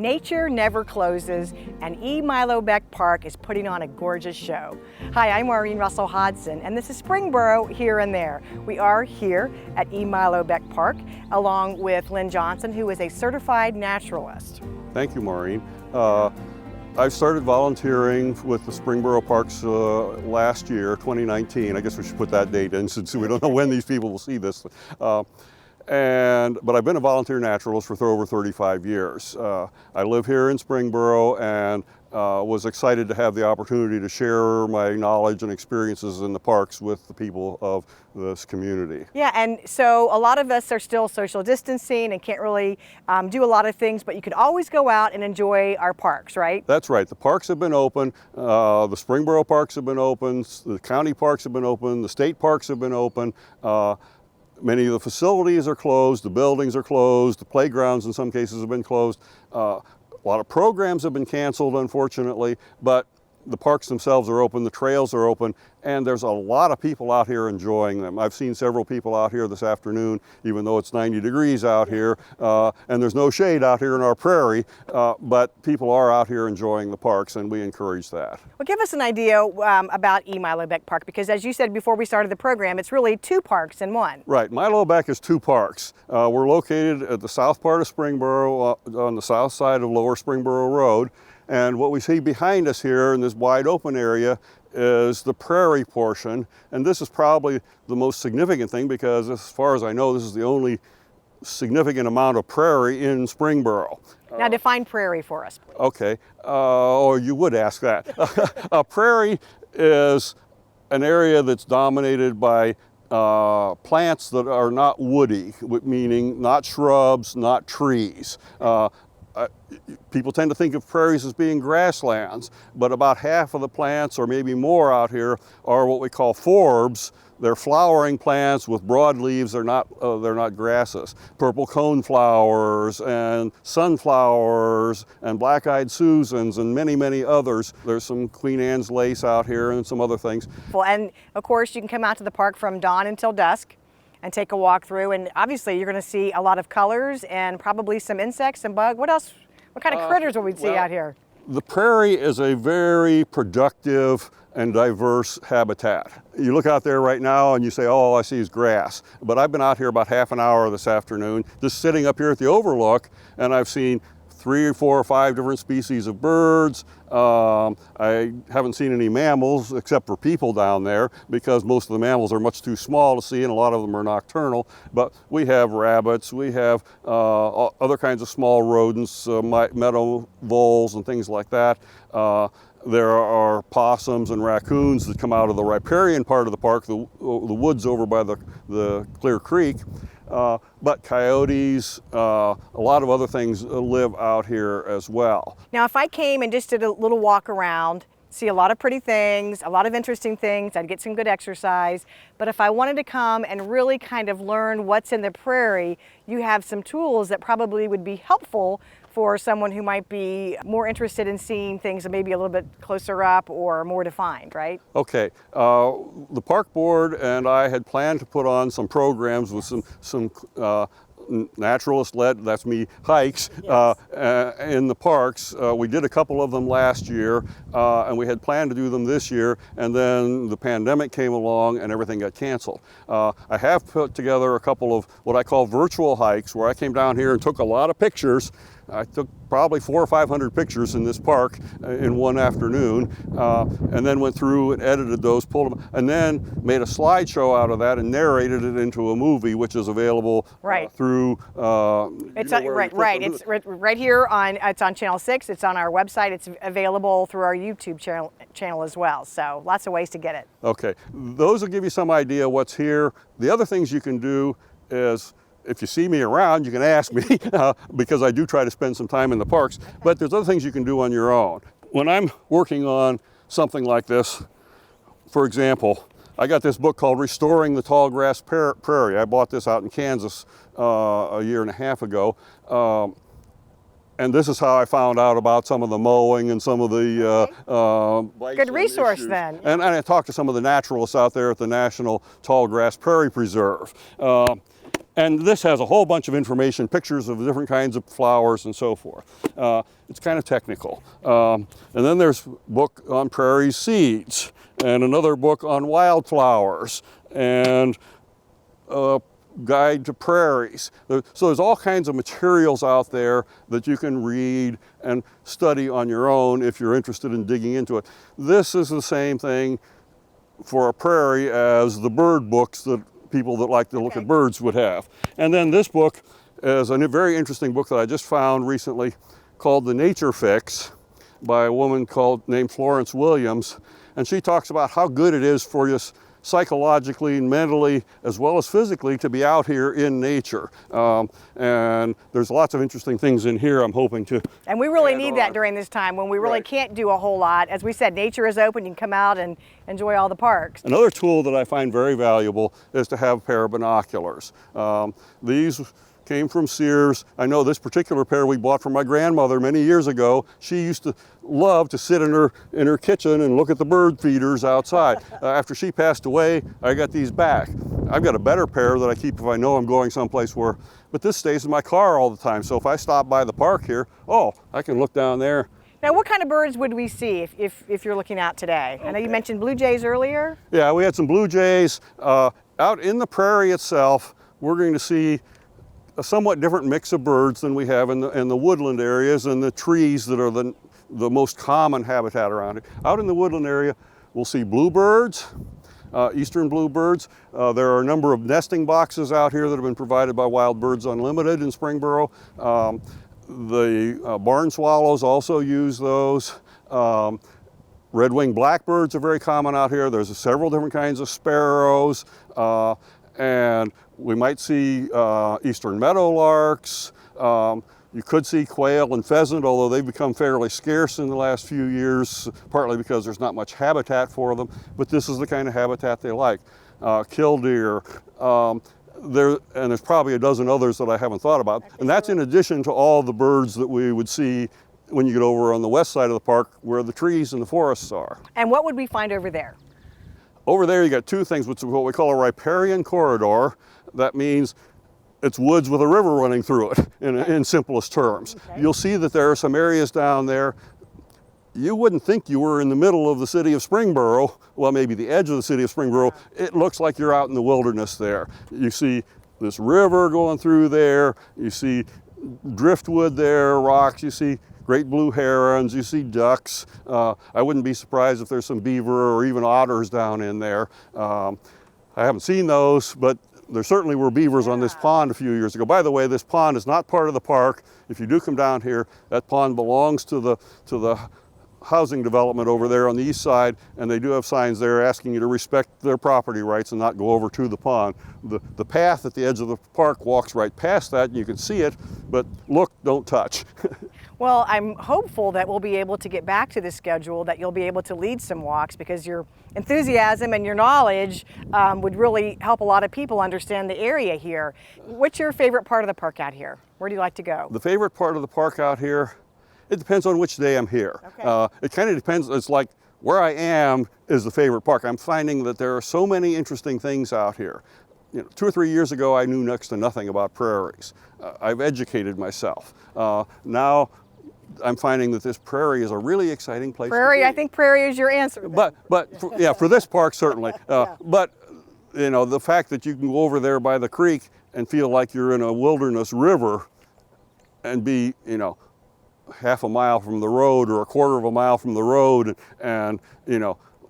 Nature never closes, and Milo Beck Park is putting on a gorgeous show. Hi, I'm Maureen Russell Hodson, and this is Springboro Here and There. We are here at Milo Beck Park, along with Lynn Johnson, who is a certified naturalist. Thank you, Maureen. I started volunteering with the Springboro Parks last year, 2019. I guess we should put that date in since we don't know when these people will see this. But I've been a volunteer naturalist for over 35 years. I live here in Springboro and was excited to have the opportunity to share my knowledge and experiences in the parks with the people of this community. Yeah, and so a lot of us are still social distancing and can't really do a lot of things, but you could always go out and enjoy our parks, right? That's right. The parks have been open. The Springboro parks have been open. The county parks have been open. The state parks have been open. Many of the facilities are closed. The buildings are closed. The playgrounds in some cases have been closed. A lot of programs have been canceled, unfortunately, but the parks themselves are open, the trails are open, and there's a lot of people out here enjoying them. I've seen several people out here this afternoon, even though it's 90 degrees out here, and there's no shade out here in our prairie, but people are out here enjoying the parks, and we encourage that. Well, give us an idea about Milo Beck Park, because as you said before we started the program, it's really two parks in one. Right, Milo Beck is two parks. We're located at the south part of Springboro, on the south side of Lower Springboro Road. And what we see behind us here in this wide open area is the prairie portion. And this is probably the most significant thing because as far as I know, this is the only significant amount of prairie in Springboro. Now define prairie for us, please. Okay, or you would ask that. A prairie is an area that's dominated by plants that are not woody, meaning not shrubs, not trees. People tend to think of prairies as being grasslands, but about half of the plants, or maybe more out here, are what we call forbs. They're flowering plants with broad leaves. They're not grasses. Purple coneflowers and sunflowers and black-eyed Susans and many, many others. There's some Queen Anne's lace out here and some other things. Well, and of course you can come out to the park from dawn until dusk and take a walk through, and obviously you're going to see a lot of colors and probably some insects, some bugs. What else? What kind of critters will we see out here? The prairie is a very productive and diverse habitat. You look out there right now and you say, oh, all I see is grass. But I've been out here about half an hour this afternoon, just sitting up here at the overlook, and I've seen 3 or 4 or 5 different species of birds. I haven't seen any mammals except for people down there because most of the mammals are much too small to see and a lot of them are nocturnal. But we have rabbits, we have other kinds of small rodents, meadow voles and things like that. There are possums and raccoons that come out of the riparian part of the park, the woods over by the Clear Creek. But coyotes, a lot of other things live out here as well. Now, if I came and just did a little walk around, see a lot of pretty things, a lot of interesting things, I'd get some good exercise. But if I wanted to come and really kind of learn what's in the prairie, you have some tools that probably would be helpful for someone who might be more interested in seeing things maybe a little bit closer up or more defined, right? Okay, the park board and I had planned to put on some programs with some naturalist-led, that's me, hikes. Yes. In the parks. We did a couple of them last year, and we had planned to do them this year, and then the pandemic came along and everything got canceled. I have put together a couple of what I call virtual hikes, where I came down here and took a lot of pictures. I took probably 400 or 500 pictures in this park in one afternoon, and then went through and edited those, pulled them, and then made a slideshow out of that and narrated it into a movie, which is available through. It's It's right here on. It's on Channel 6. It's on our website. It's available through our YouTube channel as well. So lots of ways to get it. Okay, those will give you some idea what's here. The other things you can do is, if you see me around, you can ask me because I do try to spend some time in the parks, but there's other things you can do on your own. When I'm working on something like this, for example, I got this book called Restoring the Tall Grass Prairie. I bought this out in Kansas a year and a half ago. And this is how I found out about some of the mowing and some of the good resource issues. Then. And I talked to some of the naturalists out there at the National Tall Grass Prairie Preserve. And this has a whole bunch of information, pictures of different kinds of flowers and so forth. It's kind of technical. And then there's a book on prairie seeds, and another book on wildflowers, and a guide to prairies. So there's all kinds of materials out there that you can read and study on your own if you're interested in digging into it. This is the same thing for a prairie as the bird books that people that like to look at birds would have. And then this book is a very interesting book that I just found recently called The Nature Fix by a woman named Florence Williams. And she talks about how good it is for you psychologically and mentally as well as physically to be out here in nature. And there's lots of interesting things in here I'm hoping to. And we really need that during this time when we really Right. can't do a whole lot. As we said, nature is open. You can come out and enjoy all the parks. Another tool that I find very valuable is to have a pair of binoculars. These came from Sears. I know this particular pair we bought from my grandmother many years ago. She used to love to sit in her kitchen and look at the bird feeders outside. After she passed away, I got these back. I've got a better pair that I keep if I know I'm going someplace but this stays in my car all the time. So if I stop by the park here, I can look down there. Now, what kind of birds would we see if you're looking out today? I know you mentioned blue jays earlier. Yeah, we had some blue jays. Out in the prairie itself, we're going to see a somewhat different mix of birds than we have in the woodland areas and the trees that are the most common habitat around it. Out in the woodland area, we'll see bluebirds, eastern bluebirds. There are a number of nesting boxes out here that have been provided by Wild Birds Unlimited in Springboro. The barn swallows also use those. Red-winged blackbirds are very common out here. There's several different kinds of sparrows. And we might see eastern meadowlarks. You could see quail and pheasant, although they've become fairly scarce in the last few years, partly because there's not much habitat for them, but this is the kind of habitat they like. Killdeer, there's probably a dozen others that I haven't thought about. And that's in addition to all the birds that we would see when you get over on the west side of the park where the trees and the forests are. And what would we find over there? Over there you got two things, which is what we call a riparian corridor. That means it's woods with a river running through it in simplest terms. Okay. You'll see that there are some areas down there. You wouldn't think you were in the middle of the city of Springboro, well, maybe the edge of the city of Springboro. It looks like you're out in the wilderness there. You see this river going through there. You see driftwood there, rocks. You see great blue herons, you see ducks. I wouldn't be surprised if there's some beaver or even otters down in there. I haven't seen those, but there certainly were beavers on this pond a few years ago. By the way, this pond is not part of the park. If you do come down here, that pond belongs to the housing development over there on the east side, and they do have signs there asking you to respect their property rights and not go over to the pond. The path at the edge of the park walks right past that, and you can see it, but look, don't touch. Well, I'm hopeful that we'll be able to get back to the schedule, that you'll be able to lead some walks, because your enthusiasm and your knowledge would really help a lot of people understand the area here. What's your favorite part of the park out here? Where do you like to go? The favorite part of the park out here, it depends on which day I'm here. Okay. It kind of depends. It's like where I am is the favorite park. I'm finding that there are so many interesting things out here. 2 or 3 years ago, I knew next to nothing about prairies. I've educated myself. Now I'm finding that this prairie is a really exciting place Prairie, to be. I think prairie is your answer. For this park, certainly. But the fact that you can go over there by the creek and feel like you're in a wilderness river and be, half a mile from the road or a quarter of a mile from the road and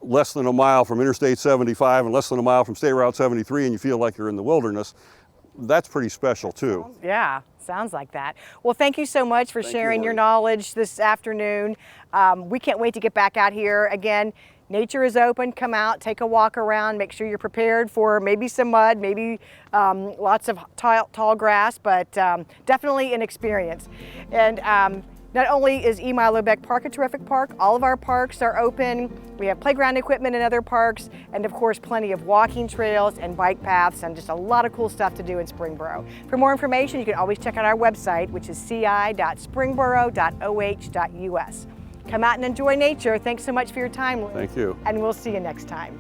less than a mile from Interstate 75 and less than a mile from State Route 73, and you feel like you're in the wilderness, that's pretty special too. Yeah, sounds like that. Well, thank you so much for sharing your knowledge this afternoon. We can't wait to get back out here. Again, nature is open. Come out, take a walk around, make sure you're prepared for maybe some mud, maybe lots of tall grass, but definitely an experience. And not only is Emylobeck Park a terrific park, all of our parks are open. We have playground equipment in other parks, and of course plenty of walking trails and bike paths and just a lot of cool stuff to do in Springboro. For more information, you can always check out our website, which is ci.springboro.oh.us. Come out and enjoy nature. Thanks so much for your time, Lynn. Thank you. And we'll see you next time.